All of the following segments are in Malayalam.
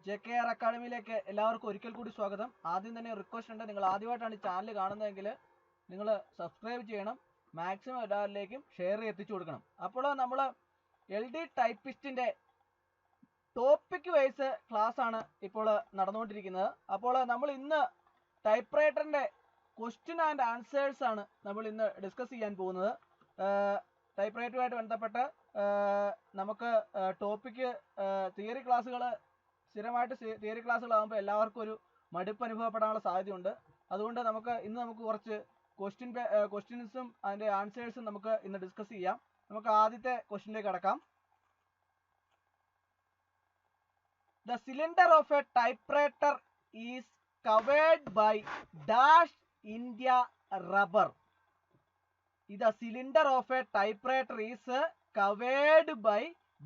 JKR അക്കാഡമിയിലേക്ക് എല്ലാവർക്കും ഒരിക്കൽ കൂടി സ്വാഗതം. ആദ്യം തന്നെ റിക്വസ്റ്റ് ഉണ്ട്, നിങ്ങൾ ആദ്യമായിട്ടാണ് ഈ ചാനൽ കാണുന്നതെങ്കിൽ നിങ്ങൾ സബ്സ്ക്രൈബ് ചെയ്യണം, മാക്സിമം എല്ലാവരിലേക്കും ഷെയർ എത്തിച്ചു കൊടുക്കണം. അപ്പോൾ നമ്മൾ LD ടൈപ്പിസ്റ്റിൻ്റെ ടോപ്പിക് വൈസ് ക്ലാസ് ആണ് ഇപ്പോൾ നടന്നുകൊണ്ടിരിക്കുന്നത്. അപ്പോൾ നമ്മൾ ഇന്ന് ടൈപ്പ് റൈറ്ററിൻ്റെ ക്വസ്റ്റ്യൻ ആൻഡ് ആൻസേഴ്സ് ആണ് നമ്മൾ ഇന്ന് ഡിസ്കസ് ചെയ്യാൻ പോകുന്നത്. ടൈപ്പ് റൈറ്ററുമായിട്ട് ബന്ധപ്പെട്ട് നമുക്ക് ടോപ്പിക്ക് തിയറി ക്ലാസ്സുകൾ സ്ഥിരമായിട്ട് തിയറി ക്ലാസ്സുകളാകുമ്പോൾ എല്ലാവർക്കും ഒരു മടുപ്പ് അനുഭവപ്പെടാനുള്ള സാധ്യതയുണ്ട്. അതുകൊണ്ട് ഇന്ന് കുറച്ച് ക്വസ്റ്റ്യൻസും അതിൻ്റെ ആൻസേഴ്സും നമുക്ക് ഇന്ന് ഡിസ്കസ് ചെയ്യാം. നമുക്ക് ആദ്യത്തെ ക്വസ്റ്റ്യനിലേക്ക് കടക്കാം. The cylinder of a typewriter is covered by dash India rubber. The cylinder of a typewriter is covered by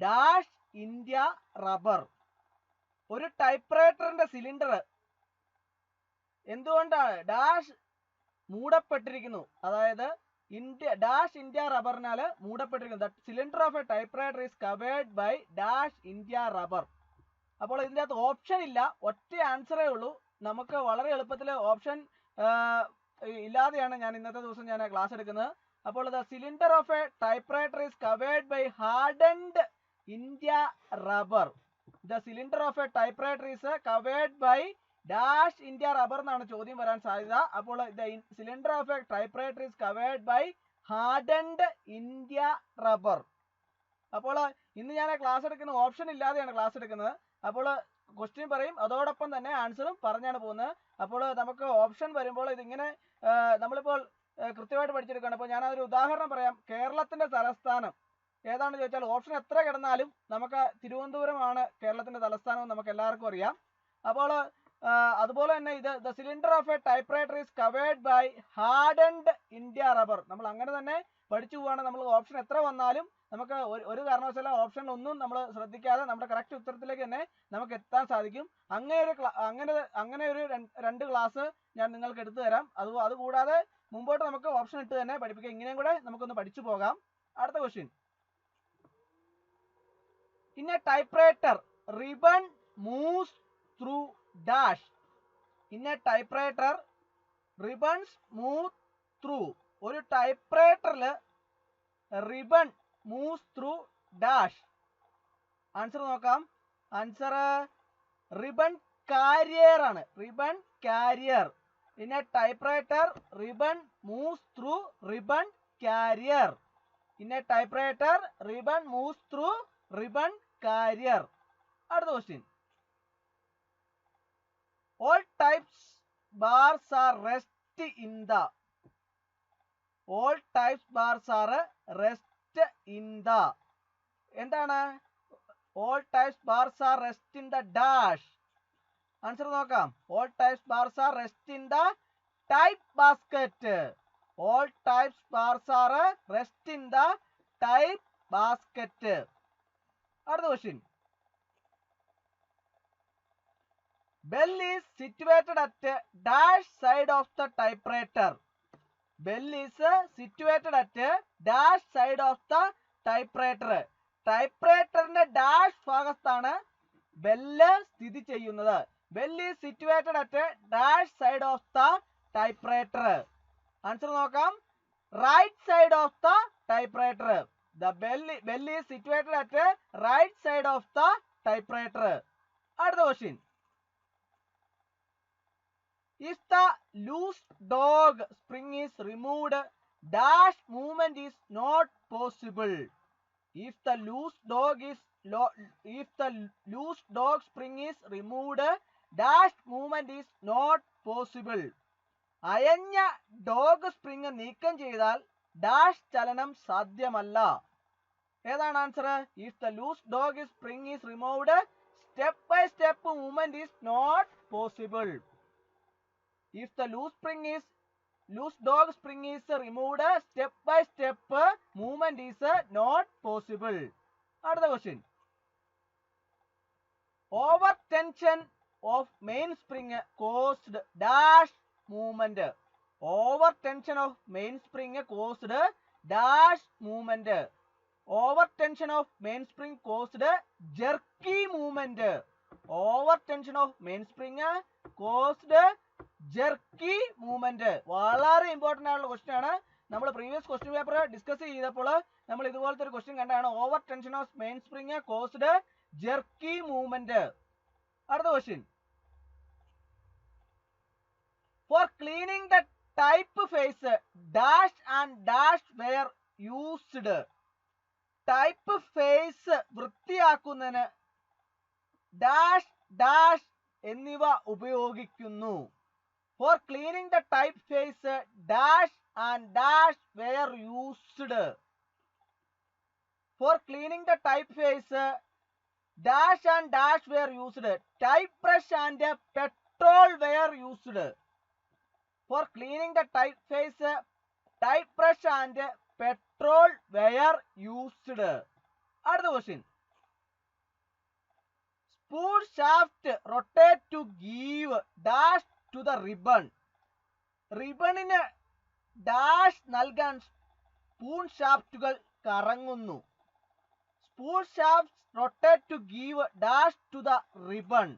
dash India rubber. ഒരു ടൈപ്പ് റൈറ്ററിന്റെ സിലിണ്ടർ എന്തുകൊണ്ടാണ് ഡാഷ് മൂടപ്പെട്ടിരിക്കുന്നു, അതായത് ഡാഷ് ഇന്ത്യ റബ്ബറിനാൽ മൂടപ്പെട്ടിരിക്കുന്നു. The cylinder of a typewriter is covered by dash India rubber. അപ്പോൾ ഇതിൻ്റെ അകത്ത് ഓപ്ഷൻ ഇല്ല, ഒറ്റ ആൻസറേ ഉള്ളൂ. നമുക്ക് വളരെ എളുപ്പത്തിൽ ഓപ്ഷൻ ഇല്ലാതെയാണ് ഞാൻ ഇന്നത്തെ ദിവസം ക്ലാസ് എടുക്കുന്നത്. അപ്പോൾ the cylinder of a typewriter is covered by hardened India rubber. The cylinder of a typewriter is covered by dash India rubber എന്നാണ് ചോദ്യം വരാൻ സാധ്യത. അപ്പോൾ the cylinder of a typewriter is covered by hardened India rubber. അപ്പോൾ ഇന്ന് ഞാൻ ക്ലാസ് എടുക്കുന്ന ഓപ്ഷൻ ഇല്ലാതെയാണ് ക്ലാസ് എടുക്കുന്നത്. അപ്പോൾ ക്വസ്റ്റ്യൻ പറയും, അതോടൊപ്പം തന്നെ ആൻസറും പറഞ്ഞാണ് പോകുന്നത്. അപ്പോൾ നമുക്ക് ഓപ്ഷൻ വരുമ്പോൾ ഇതിങ്ങനെ നമ്മളിപ്പോൾ കൃത്യമായിട്ട് പഠിച്ചെടുക്കുകയാണ്. അപ്പോൾ ഞാനതൊരു ഉദാഹരണം പറയാം. കേരളത്തിൻ്റെ തലസ്ഥാനം ഏതാണെന്ന് ചോദിച്ചാൽ ഓപ്ഷൻ എത്ര കിടന്നാലും നമുക്ക് തിരുവനന്തപുരമാണ് കേരളത്തിന്റെ തലസ്ഥാനം നമുക്ക് എല്ലാവർക്കും അറിയാം. അപ്പോൾ അതുപോലെ തന്നെ the cylinder of a typewriter is covered by hardened India rubber. നമ്മൾ അങ്ങനെ തന്നെ പഠിച്ചു പോവുകയാണ്. നമ്മൾ ഓപ്ഷൻ എത്ര വന്നാലും നമുക്ക് ഒരു കാരണവശാലും ഓപ്ഷനിലൊന്നും നമ്മൾ ശ്രദ്ധിക്കാതെ നമ്മുടെ കറക്റ്റ് ഉത്തരത്തിലേക്ക് തന്നെ നമുക്ക് എത്താൻ സാധിക്കും. അങ്ങനെ ഒരു രണ്ട് ക്ലാസ് ഞാൻ നിങ്ങൾക്ക് എടുത്തു തരാം. അതുകൂടാതെ മുമ്പോട്ട് നമുക്ക് ഓപ്ഷൻ ഇട്ട് തന്നെ പഠിപ്പിക്കാം. ഇങ്ങനെയും കൂടെ നമുക്കൊന്ന് പഠിച്ചു പോകാം. അടുത്ത question. In a typewriter, ribbon moves through dash. In a typewriter, ribbons move through. ഒരു ടൈപ്പ്റൈറ്ററിൽ ribbon moves through dash. Answer നോക്കാം. ആൻസർ റിബൺ കാരിയർ ആണ്. Ribbon carrier. In a typewriter ribbon moves through ribbon carrier. In a typewriter ribbon moves through ribbon carrier. അടുത്ത question. All types bars are rest in the. All types bars are rest in the. എന്താണ്? All types bars are rest in the dash. Answer നോക്കാം. All types bars are rest in the type basket. All types bars are rest in the type basket. അടുത്ത question. Bell is situated at dash side of the typewriter. Bell is situated at dash side of the typewriter. ടൈപ്പ്റൈറ്ററിന്റെ ഡാഷ് ഭാഗത്താണ് ബെല്ല് സ്ഥിതി ചെയ്യുന്നത്. Bell is situated at dash side of the typewriter. Answer നോക്കാം. Right side of the typewriter. The bell is situated at the right side of the typewriter. അടുത്ത question. If the loose dog spring is removed, dash movement is not possible. If the loose dog spring is removed, dash movement is not possible. അയഞ്ഞ ഡോഗ് സ്പ്രിങ് നീക്കം ചെയ്താൽ ഡാഷ് ചലനം സാധ്യമല്ല. ഏതാണ് answer? If the loose dog spring is removed, step by step movement is not possible. If the loose dog spring is removed, step by step movement is not possible. അടുത്ത question. Over tension of main spring caused dash movement. Over tension of mainspring caused dash movement. Over tension of mainspring caused jerky movement. Over tension of main spring caused jerky movement. വളരെ ഇമ്പോർട്ടന്റ് ആയിട്ടുള്ള ക്വസ്റ്റ്യൻ ആണ്. നമ്മൾ പ്രീവിയസ് ക്വസ്റ്റ്യൻ പേപ്പർ ഡിസ്കസ് ചെയ്തപ്പോൾ നമ്മൾ ഇതുപോലത്തെ ഒരു ക്വസ്റ്റ്യൻ കണ്ടാണ്. Over tension of main spring caused jerky movement. അടുത്ത question, for cleaning the type face dash and dash were used. Type face വൃത്തിയാക്കുന്നതിന് ഡാഷ് ഡാഷ് എന്നിവ ഉപയോഗിക്കുന്നു. For cleaning the type face dash and dash were used. For cleaning the type face dash and dash were used. Type brush and petrol were used. For cleaning the typeface, type brush and petrol were used. Other question. Spool shaft rotate to give dash to the ribbon. Ribbon in dash നൽകാൻ spoon shaftകൾ കറങ്ങുന്നു. Spool shafts rotate to give dash to the ribbon.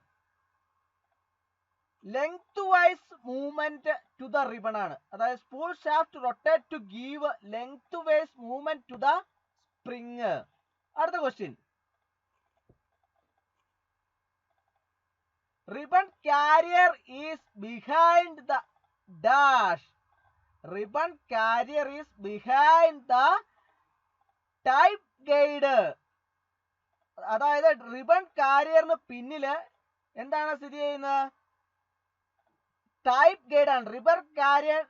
Lengthwise movement to the ribbon ആണ്. അതായത് spool shaft rotate to give lengthwise movement to the spring. അടുത്ത question, ribbon carrier is behind the dash. Ribbon carrier is behind the type guide. അതായത് റിബൺ കാരിയറിന് പിന്നില് എന്താണ് സ്ഥിതി ചെയ്യുന്നത്? ടൈപ്പ് ഗൈഡ് ആണ്. Ribbon carrier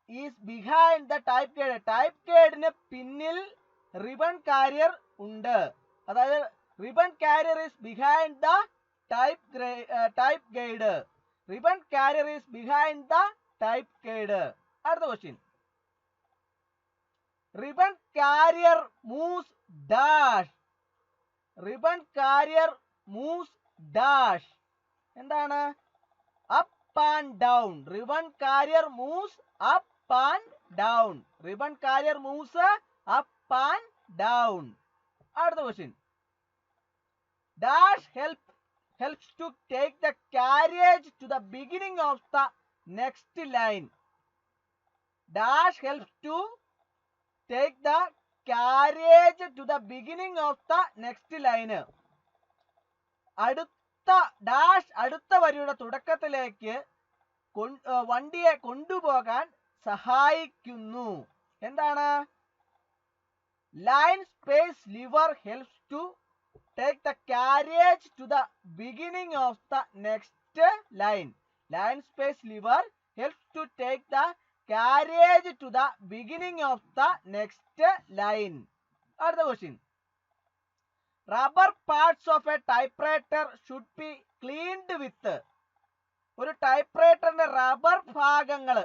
is behind the type guide. Type ഗൈഡിന് പിന്നിൽ റിബൺ കാരിയർ ഉണ്ട്. അതായത് ribbon carrier is behind the type guide. Ribbon carrier is behind the type guide. അടുത്ത question, ribbon carrier moves dash. Ribbon carrier moves dash. എന്താണ്? Up and down. Ribbon carrier moves up and down. Ribbon carrier moves up and down. Another question, dash helps to take the carriage to the beginning of the next line. Dash helps to take the carriage to the beginning of the next line. അടുത്ത വരിയുടെ തുടക്കത്തിലേക്ക് വണ്ടിയെ കൊണ്ടുപോകാൻ സഹായിക്കുന്നു. എന്താണ്? Line space lever helps to take the carriage to the beginning of the next line. Line space lever helps to take the carriage to the beginning of the next line. അടുത്ത question, rubber parts of a typewriter should be cleaned with. ഒരു ടൈപ്പ്റൈറ്ററിന്റെ റബ്ബർ ഭാഗങ്ങൾ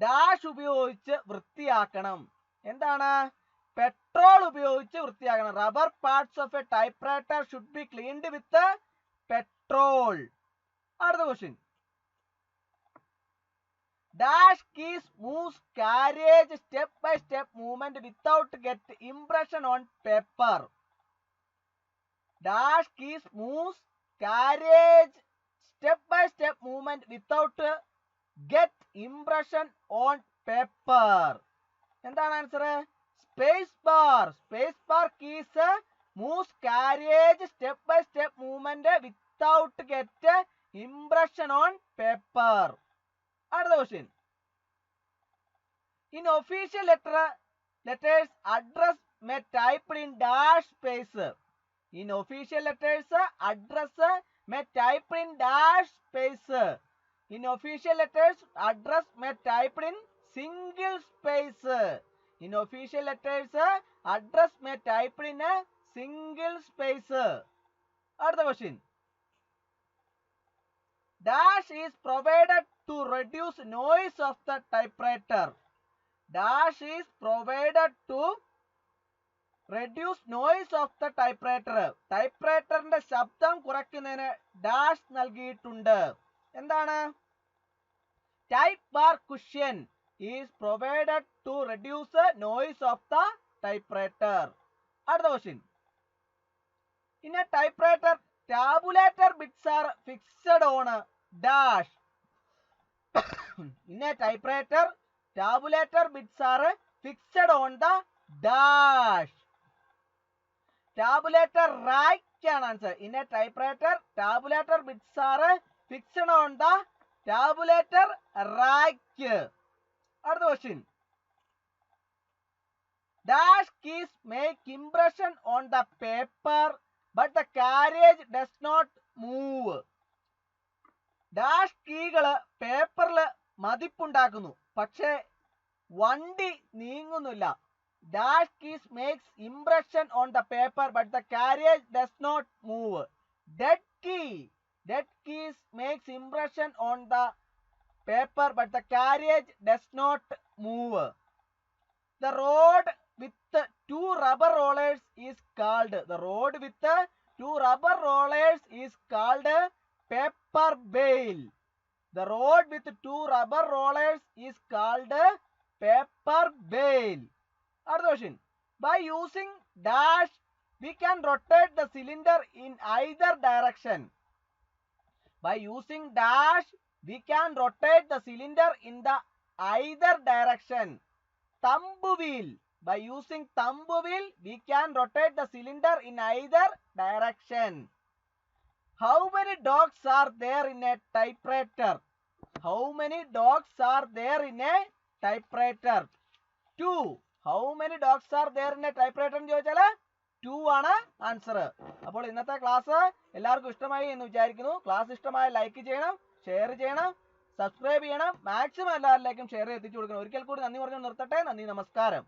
ഡാഷ് ഉപയോഗിച്ച് വൃത്തിയാക്കണം. എന്താണ്? പെട്രോൾ ഉപയോഗിച്ച് വൃത്തിയാക്കണം. Rubber parts of a typewriter should be cleaned with petrol. അടുത്ത question, dash keys moves carriage step by step movement without get impression on paper. Dash keys moves carriage step by step movement without get impression on paper. എന്താണ് answer? Space bar. Space bar keys moves carriage step by step movement without get impression on paper. അടുത്ത question, in official letters address may typed in dash space. In official letters, address may typed in dash space. In official letters, address may typed in single space. In official letters, address may typed in a single space. Other question, dash is provided to reduce noise of the typewriter. Dash is provided to reduce noise of the typewriter. ടൈപ്പ്റൈറ്ററിന്റെ ശബ്ദം കുറയ്ക്കുന്നതിന് ഡാഷ് നൽകിയിട്ടുണ്ട്. എന്താണ്? Type bar cushion is provided to reduce noise of the typewriter. അടുത്ത question, in a typewriter tabulator bits are fixed on dash. In a typewriter, tabulator bits are fixed on the dash. Tabulator rack can answer. In a typewriter, tabulator bits are fixed on the tabulator rack. Other question. Dash keys make impression on the paper, but the carriage does not move. Dash കീകള് പേപ്പറിൽ മതിപ്പുണ്ടാക്കുന്നു, പക്ഷേ വണ്ടി നീങ്ങുന്നില്ല. Dash keys makes impression on the paper, but the carriage does not move. Dead keys makes impression on the paper, but the carriage does not move. The road with two rubber rollers is called. The road with two rubber rollers is called paper bale. The road with two rubber rollers is called paper bale. Other question. By using dash, we can rotate the cylinder in either direction. By using dash, we can rotate the cylinder in the either direction. Thumb wheel. By using thumb wheel, we can rotate the cylinder in either direction. How many dogs are there in a typewriter? How many dogs are there in a typewriter? 2. How many dogs are there in a typewriter എന്ന് ചോദിച്ചാൽ 2 ആണ് ആൻസർ. അപ്പോൾ ഇന്നത്തെ ക്ലാസ് എല്ലാവർക്കും ഇഷ്ടമായി എന്ന് വിചാരിക്കുന്നു. ക്ലാസ് ഇഷ്ടമായ ലൈക്ക് ചെയ്യണം, ഷെയർ ചെയ്യണം, സബ്സ്ക്രൈബ് ചെയ്യണം, മാക്സിമം എല്ലാവരിലേക്കും ഷെയർ എത്തിച്ചു കൊടുക്കണം. ഒരിക്കൽ കൂടി നന്ദി പറഞ്ഞു നിർത്തട്ടെ. നന്ദി, നമസ്കാരം.